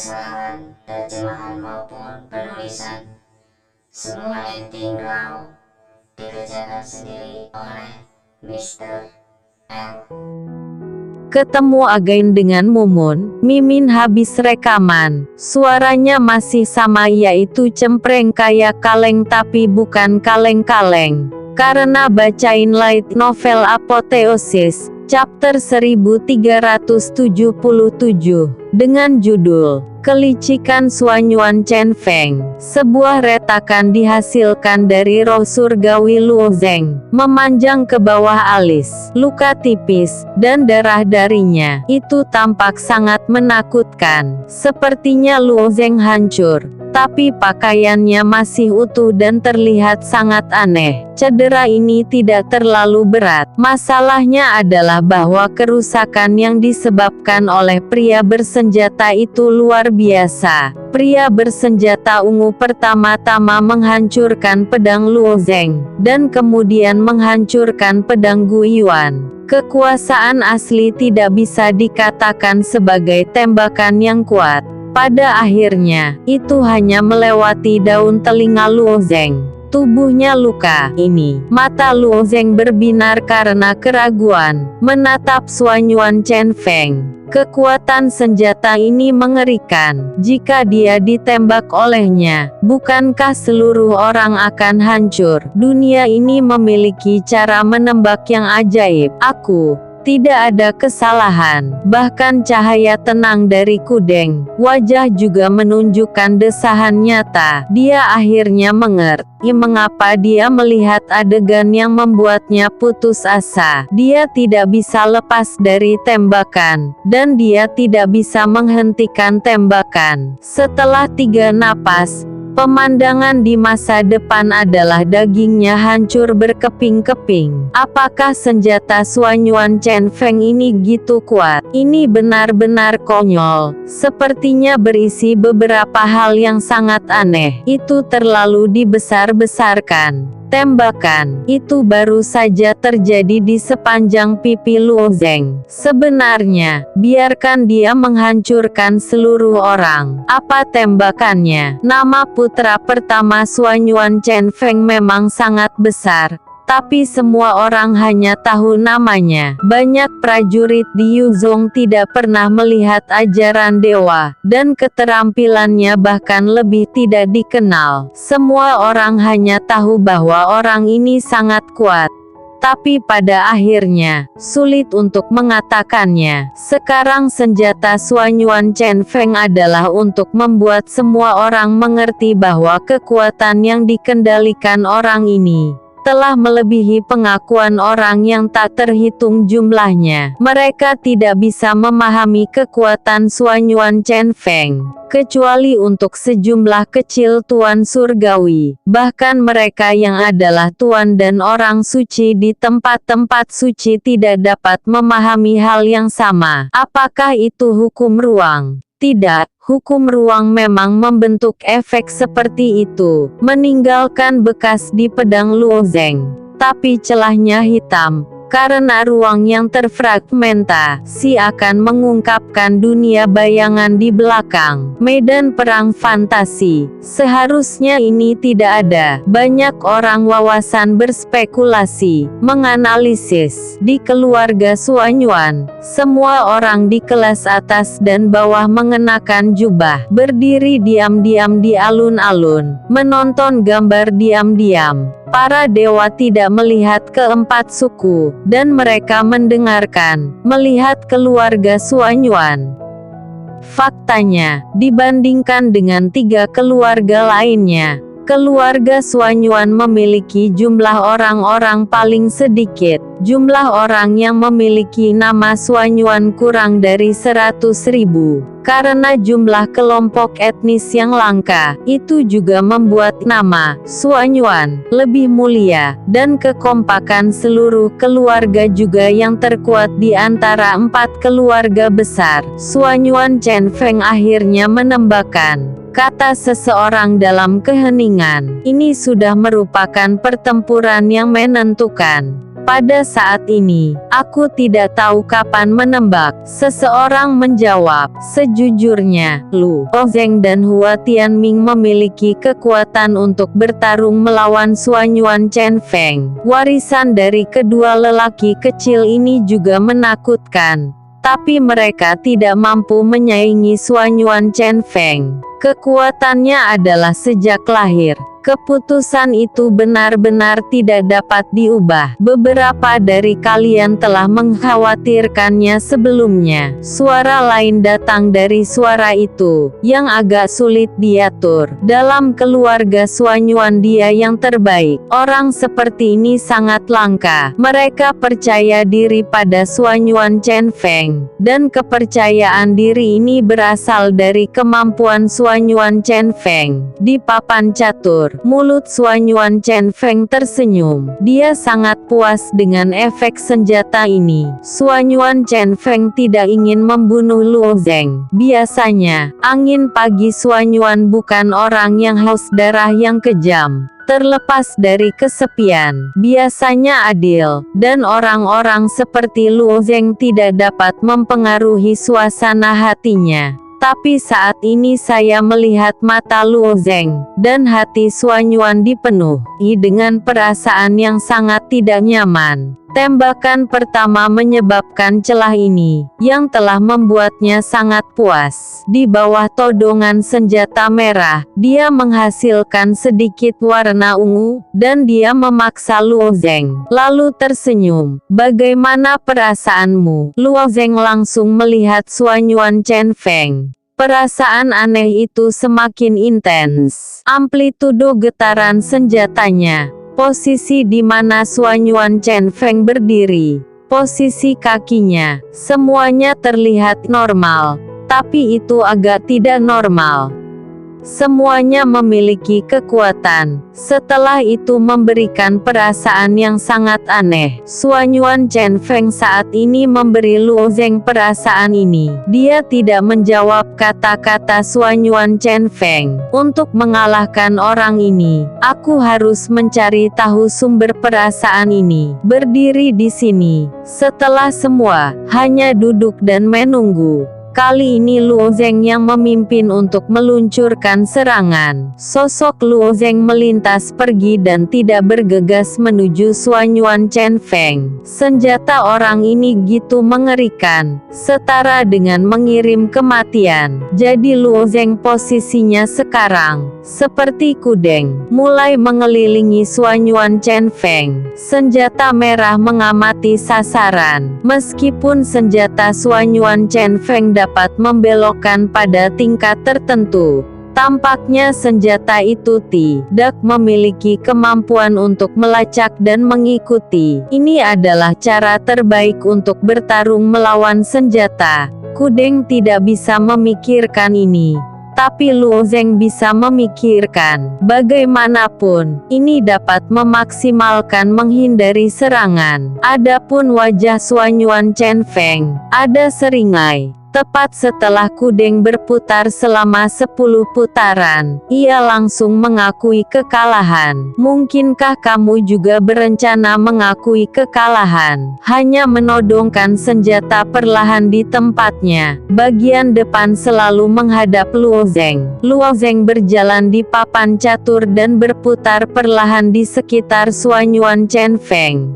kesalahan terjemahan maupun penulisan. Semua editing raw dikerjakan sendiri oleh Mr. L. Ketemu again dengan Mumun, Mimin habis rekaman. Suaranya masih sama, yaitu cempreng kayak kaleng tapi bukan kaleng-kaleng. Karena bacain light novel Apotheosis, chapter 1377, dengan judul Kelicikan Suanyuan Chen Feng. Sebuah retakan dihasilkan dari roh surgawi Luo Zeng, memanjang ke bawah alis. Luka tipis, dan darah darinya, itu tampak sangat menakutkan. Sepertinya Luo Zeng hancur, tapi pakaiannya masih utuh dan terlihat sangat aneh. Cedera ini tidak terlalu berat. Masalahnya adalah bahwa kerusakan yang disebabkan oleh pria bersenjata itu luar biasa. Pria bersenjata ungu pertama-tama menghancurkan pedang Luo Zeng, dan kemudian menghancurkan pedang Gu Yuan. Kekuasaan asli tidak bisa dikatakan sebagai tembakan yang kuat. Pada akhirnya, itu hanya melewati daun telinga Luo Zeng. Tubuhnya luka. Mata Luo Zeng berbinar karena keraguan, menatap Suanyuan Chen Feng. Kekuatan senjata ini mengerikan. Jika dia ditembak olehnya, bukankah seluruh orang akan hancur? Dunia ini memiliki cara menembak yang ajaib. Tidak ada kesalahan, bahkan cahaya tenang dari Kudeng. Wajah juga menunjukkan desahan nyata. Dia akhirnya mengerti mengapa dia melihat adegan yang membuatnya putus asa. Dia tidak bisa lepas dari tembakan, dan dia tidak bisa menghentikan tembakan. Setelah 3 napas, pemandangan di masa depan adalah dagingnya hancur berkeping-keping. Apakah senjata Suanyuan Chen Feng ini gitu kuat? Ini benar-benar konyol. Sepertinya berisi beberapa hal yang sangat aneh. Itu terlalu dibesar-besarkan. Tembakan itu baru saja terjadi di sepanjang pipi Luo Zeng. Sebenarnya, biarkan dia menghancurkan seluruh orang. Apa tembakannya? Nama putra pertama Suanyuan Chen Feng memang sangat besar, tapi semua orang hanya tahu namanya. Banyak prajurit di Yuzhong tidak pernah melihat ajaran dewa, dan keterampilannya bahkan lebih tidak dikenal. Semua orang hanya tahu bahwa orang ini sangat kuat, tapi pada akhirnya, sulit untuk mengatakannya. Sekarang senjata Suanyuan Chen Feng adalah untuk membuat semua orang mengerti bahwa kekuatan yang dikendalikan orang ini telah melebihi pengakuan orang yang tak terhitung jumlahnya. Mereka tidak bisa memahami kekuatan Suanyuan Chen Feng, kecuali untuk sejumlah kecil tuan surgawi. Bahkan mereka yang adalah tuan dan orang suci di tempat-tempat suci tidak dapat memahami hal yang sama. Apakah itu hukum ruang? Tidak, hukum ruang memang membentuk efek seperti itu, meninggalkan bekas di pedang Luo Zeng. Tapi celahnya hitam, karena ruang yang terfragmentasi akan mengungkapkan dunia bayangan di belakang. Medan perang fantasi. Seharusnya ini tidak ada. Banyak orang wawasan berspekulasi, menganalisis. Di keluarga Suanyuan, semua orang di kelas atas dan bawah mengenakan jubah, berdiri diam-diam di alun-alun, menonton gambar diam-diam. Para dewa tidak melihat keempat suku, dan mereka melihat keluarga Suanyuan. Faktanya, dibandingkan dengan 3 keluarga lainnya, keluarga Suanyuan memiliki jumlah orang-orang paling sedikit. Jumlah orang yang memiliki nama Suanyuan kurang dari 100.000. Karena jumlah kelompok etnis yang langka, itu juga membuat nama Suanyuan lebih mulia, dan kekompakan seluruh keluarga juga yang terkuat di antara 4 keluarga besar. Suanyuan Chen Feng akhirnya menembakkan, kata seseorang dalam keheningan. Ini sudah merupakan pertempuran yang menentukan. Pada saat ini, aku tidak tahu kapan menembak. Seseorang menjawab, sejujurnya, Lu Zeng dan Hua Tianming memiliki kekuatan untuk bertarung melawan Suanyuan Chen Feng. Warisan dari kedua lelaki kecil ini juga menakutkan. Tapi mereka tidak mampu menyaingi Suanyuan Chen Feng. Kekuatannya adalah sejak lahir. Keputusan itu benar-benar tidak dapat diubah. Beberapa dari kalian telah mengkhawatirkannya sebelumnya. Suara lain datang dari suara itu, yang agak sulit diatur. Dalam keluarga Suanyuan dia yang terbaik. Orang seperti ini sangat langka. Mereka percaya diri pada Suanyuan Chen Feng. Dan kepercayaan diri ini berasal dari kemampuan Suanyuan Chen Feng. Di papan catur, mulut Suanyuan Chen Feng tersenyum. Dia sangat puas dengan efek senjata ini. Suanyuan Chen Feng tidak ingin membunuh Luo Zeng. Biasanya, angin pagi Suanyuan bukan orang yang haus darah yang kejam. Terlepas dari kesepian, biasanya adil, dan orang-orang seperti Luo Zeng tidak dapat mempengaruhi suasana hatinya. Tapi saat ini saya melihat mata Luo Zeng, dan hati Suanyuan dipenuhi dengan perasaan yang sangat tidak nyaman. Tembakan pertama menyebabkan celah ini, yang telah membuatnya sangat puas. Di bawah todongan senjata merah, dia menghasilkan sedikit warna ungu, dan dia memaksa Luo Zeng, lalu tersenyum. Bagaimana perasaanmu? Luo Zeng langsung melihat Suanyuan Chen Feng. Perasaan aneh itu semakin intens. Amplitudo getaran senjatanya. Posisi di mana Suanyuan Chen Feng berdiri, posisi kakinya, semuanya terlihat normal, tapi itu agak tidak normal. Semuanya memiliki kekuatan. Setelah itu memberikan perasaan yang sangat aneh. Suanyuan Chen Feng saat ini memberi Luo Zeng perasaan ini. Dia tidak menjawab kata-kata Suanyuan Chen Feng. Untuk mengalahkan orang ini, aku harus mencari tahu sumber perasaan ini. Berdiri di sini. Setelah semua, hanya duduk dan menunggu. Kali ini Luo Zeng yang memimpin untuk meluncurkan serangan. Sosok Luo Zeng melintas pergi dan tidak bergegas menuju Suanyuan Chen Feng. Senjata orang ini gitu mengerikan, setara dengan mengirim kematian. Jadi Luo Zeng posisinya sekarang seperti kudeng, mulai mengelilingi Suanyuan Chen Feng. Senjata merah mengamati sasaran. Meskipun senjata Suanyuan Chen Feng dapat membelokkan pada tingkat tertentu, tampaknya senjata itu tidak memiliki kemampuan untuk melacak dan mengikuti. Ini adalah cara terbaik untuk bertarung melawan senjata. Kudeng tidak bisa memikirkan ini. Tapi Luo Zeng bisa memikirkan. Bagaimanapun, ini dapat memaksimalkan menghindari serangan. Adapun wajah Suanyuan Chen Feng, ada seringai. Tepat setelah kudeng berputar selama 10 putaran, ia langsung mengakui kekalahan. Mungkinkah kamu juga berencana mengakui kekalahan? Hanya menodongkan senjata perlahan di tempatnya. Bagian depan selalu menghadap Luo Zeng. Luo Zeng berjalan di papan catur dan berputar perlahan di sekitar Suanyuan Chen Feng.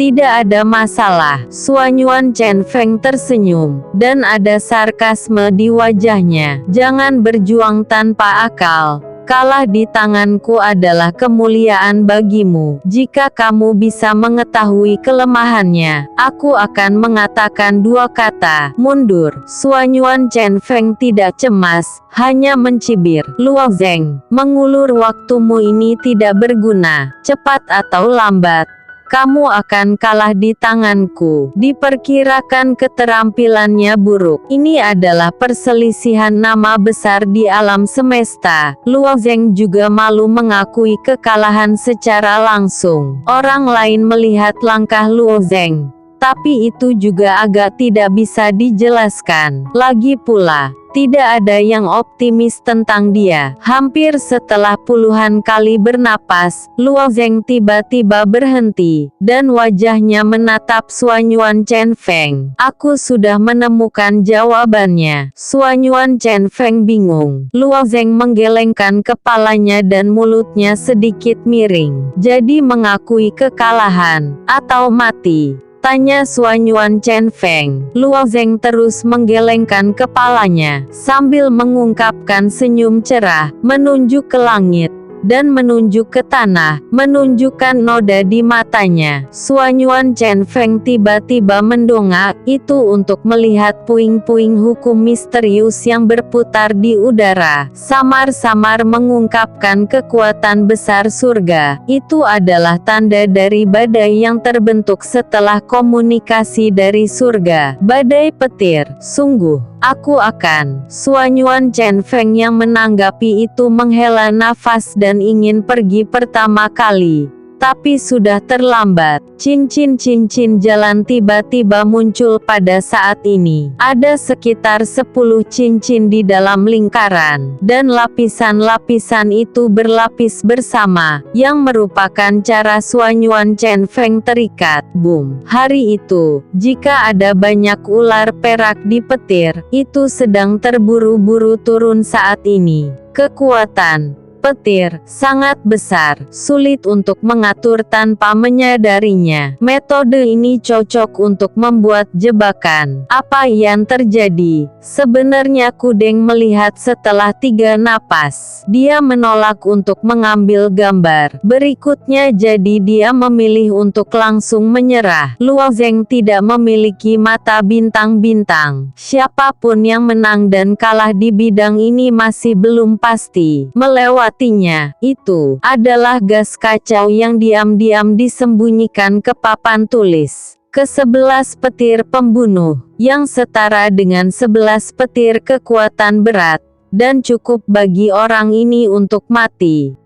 Tidak ada masalah. Suanyuan Chen Feng tersenyum, dan ada sarkasme di wajahnya. Jangan berjuang tanpa akal. Kalah di tanganku adalah kemuliaan bagimu. Jika kamu bisa mengetahui kelemahannya, aku akan mengatakan 2 kata, mundur. Suanyuan Chen Feng tidak cemas, hanya mencibir. Luo Zeng, mengulur waktumu ini tidak berguna. Cepat atau lambat, kamu akan kalah di tanganku. Diperkirakan keterampilannya buruk. Ini adalah perselisihan nama besar di alam semesta. Luo Zeng juga malu mengakui kekalahan secara langsung. Orang lain melihat langkah Luo Zeng, tapi itu juga agak tidak bisa dijelaskan. Lagi pula, Tidak ada yang optimis tentang dia. Hampir setelah puluhan kali bernapas, Luo Zheng tiba-tiba berhenti, dan wajahnya menatap Suanyuan Chen Feng. Aku sudah menemukan jawabannya. Suanyuan Chen Feng bingung. Luo Zheng menggelengkan kepalanya dan mulutnya sedikit miring. Jadi mengakui kekalahan, atau mati? Tanya Suanyuan Chen Feng. Luo Zheng terus menggelengkan kepalanya, sambil mengungkapkan senyum cerah, menunjuk ke langit, dan menunjuk ke tanah, menunjukkan noda di matanya. Suanyuan Chen Feng tiba-tiba mendongak, itu untuk melihat puing-puing hukum misterius yang berputar di udara, samar-samar mengungkapkan kekuatan besar surga. Itu adalah tanda dari badai yang terbentuk setelah komunikasi dari surga. Badai petir, sungguh. Aku akan. Suanyuan Chen Feng yang menanggapi itu menghela nafas dan ingin pergi pertama kali. Tapi sudah terlambat. Cincin-cincin jalan tiba-tiba muncul pada saat ini. Ada sekitar 10 cincin di dalam lingkaran, dan lapisan-lapisan itu berlapis bersama, yang merupakan cara Suanyuan Chen Feng terikat. Boom. Hari itu, jika ada banyak ular perak di petir, itu sedang terburu-buru turun saat ini. Kekuatan petir sangat besar, sulit untuk mengatur tanpa menyadarinya. Metode ini cocok untuk membuat jebakan. Apa yang terjadi? Sebenarnya Kudeng melihat setelah 3 napas. Dia menolak untuk mengambil gambar. Berikutnya jadi dia memilih untuk langsung menyerah. Luo Zheng tidak memiliki mata bintang-bintang. Siapapun yang menang dan kalah di bidang ini masih belum pasti. Melewatinya, itu adalah gas kacau yang diam-diam disembunyikan ke papan tulis. Ke-11 petir pembunuh, yang setara dengan 11 petir kekuatan berat, dan cukup bagi orang ini untuk mati.